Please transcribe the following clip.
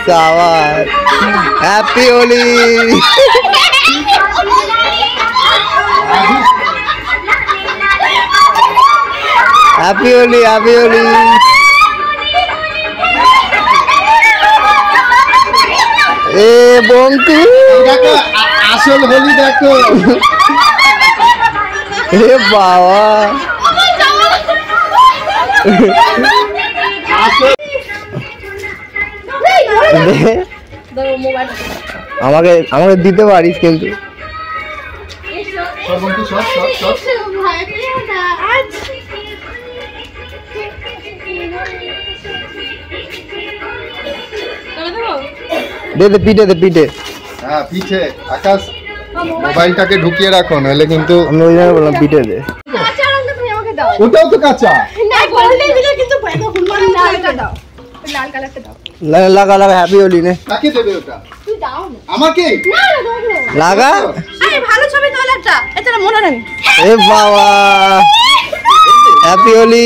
शाबाश happy Holi happy Holi happy Holi ए बंकू देखो আসল হোলি দেখো ए बाबा আমাকে আমাকে দিতে পারিস কিন্তু দে দে পিঠে দে পিঠে হ্যাঁ পিঠে আকাশ মোবাইলটাকে ঢুকিয়ে রাখো নাহলে কিন্তু আমি ওই জন্য বললাম পিঠে দে কাঁচা রঙটা তুমি আমাকে দাও ওটাও তো কাঁচা না গোল্ডেন দিলে কিন্তু একদম হুলমাল লালটা দাও লাল কালারটা দাও লাগা লাগা হ্যাপি হোলি নে কাকে দেবে ওটা তুই দাও না আমাকে না না দাও লাগা আরে ভালো ছবি তোলা একটা এটা মনে নেই এ বাবা হ্যাপি হোলি